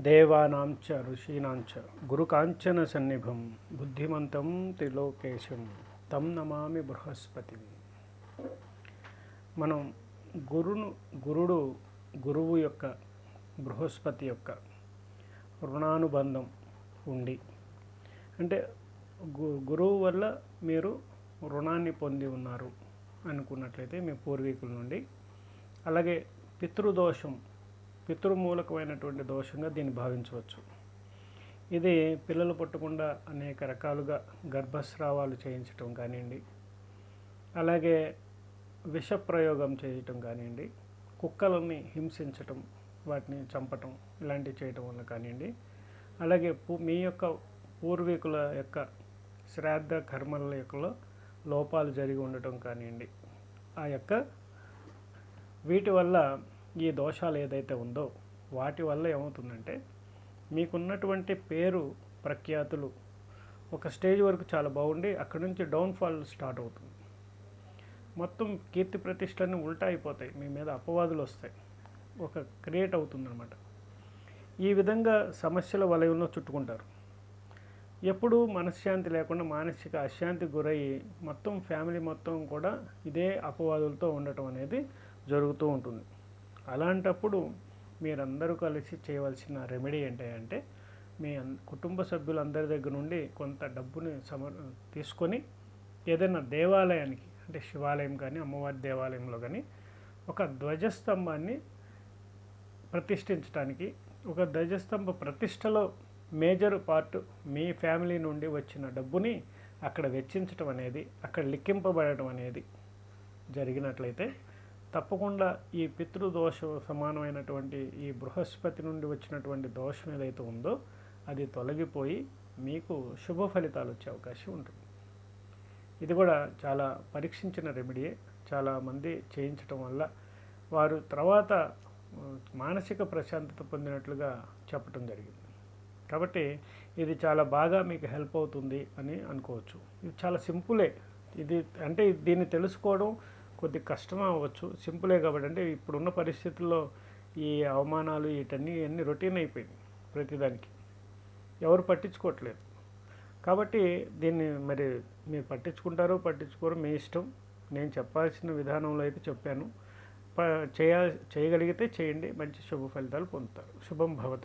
దేవానాం చ ఋషీణాం చ గురుకాంచన సన్నిభం బుద్ధిమంతం త్రిలోకేశం తం నమామి బృహస్పతి. మనం గురువు యొక్క బృహస్పతి యొక్క రుణానుబంధం ఉండి, అంటే గురువు వల్ల మీరు రుణాన్ని పొంది ఉన్నారు అనుకున్నట్లయితే మీ పూర్వీకుల నుండి, అలాగే పితృదోషం, పితృమూలకమైనటువంటి దోషంగా దీన్ని భావించవచ్చు. ఇది పిల్లలు పుట్టకుండా అనేక రకాలుగా గర్భస్రావాలు చేయించటం కానివ్వండి, అలాగే విషప్రయోగం చేయటం కానివ్వండి, కుక్కలని హింసించటం, వాటిని చంపటం, ఇలాంటివి చేయటం వల్ల కానివ్వండి, అలాగే మీ యొక్క పూర్వీకుల యొక్క శ్రాద్ధ కర్మల యొక్క లోపాలు జరిగి ఉండటం కానివ్వండి, ఆ యొక్క వీటి వల్ల ఈ దోషాలు ఏదైతే ఉందో వాటి వల్ల ఏమవుతుందంటే మీకున్నటువంటి పేరు ప్రఖ్యాతులు ఒక స్టేజ్ వరకు చాలా బాగుండి అక్కడి నుంచి డౌన్ఫాల్ స్టార్ట్ అవుతుంది. మొత్తం కీర్తి ప్రతిష్టలన్నీ ఉల్టా అయిపోతాయి, మీ మీద అపవాదులు వస్తాయి, ఒక క్రియేట్ అవుతుందన్నమాట. ఈ విధంగా సమస్యల వలయంలో చుట్టుకుంటారు. ఎప్పుడూ మనశ్శాంతి లేకుండా మానసిక అశాంతికి గురయ్యి మొత్తం ఫ్యామిలీ మొత్తం కూడా ఇదే అపవాదులతో ఉండటం అనేది జరుగుతూ ఉంటుంది. అలాంటప్పుడు మీరందరూ కలిసి చేయవలసిన రెమెడీ ఏంటంటే, మీ కుటుంబ సభ్యులందరి దగ్గర నుండి కొంత డబ్బుని తీసుకొని ఏదైనా దేవాలయానికి, అంటే శివాలయం కానీ అమ్మవారి దేవాలయంలో కానీ ఒక ధ్వజస్తంభాన్ని ప్రతిష్ఠించడానికి, ఒక ధ్వజస్తంభ ప్రతిష్టలో మేజర్ పార్ట్ మీ ఫ్యామిలీ నుండి వచ్చిన డబ్బుని అక్కడ వెచ్చించడం అనేది, అక్కడ లిఖింపబడటం అనేది జరిగినట్లయితే తప్పకుండా ఈ పితృదోష సమానమైనటువంటి ఈ బృహస్పతి నుండి వచ్చినటువంటి దోషం ఏదైతే ఉందో అది తొలగిపోయి మీకు శుభ ఫలితాలు వచ్చే అవకాశం ఉంటుంది. ఇది కూడా చాలా పరీక్షించిన రెమెడీయే. చాలామంది చేయించటం వల్ల వారు తర్వాత మానసిక ప్రశాంతత పొందినట్లుగా చెప్పటం జరిగింది. కాబట్టి ఇది చాలా బాగా మీకు హెల్ప్ అవుతుంది అని అనుకోవచ్చు. ఇది చాలా సింపులే. ఇది అంటే దీన్ని తెలుసుకోవడం కొద్ది కష్టం అవ్వచ్చు, సింపులే కాబట్టి. అంటే ఇప్పుడున్న పరిస్థితుల్లో ఈ అవమానాలు ఇవన్నీ రొటీన్ అయిపోయింది, ప్రతిదానికి ఎవరు పట్టించుకోవట్లేదు. కాబట్టి దీన్ని మరి మీరు పట్టించుకోరు మీ ఇష్టం. నేను చెప్పాల్సిన విధానంలో అయితే చెప్పాను. చేయగలిగితే చేయండి, మంచి శుభ ఫలితాలు పొందుతారు. శుభం భవతు.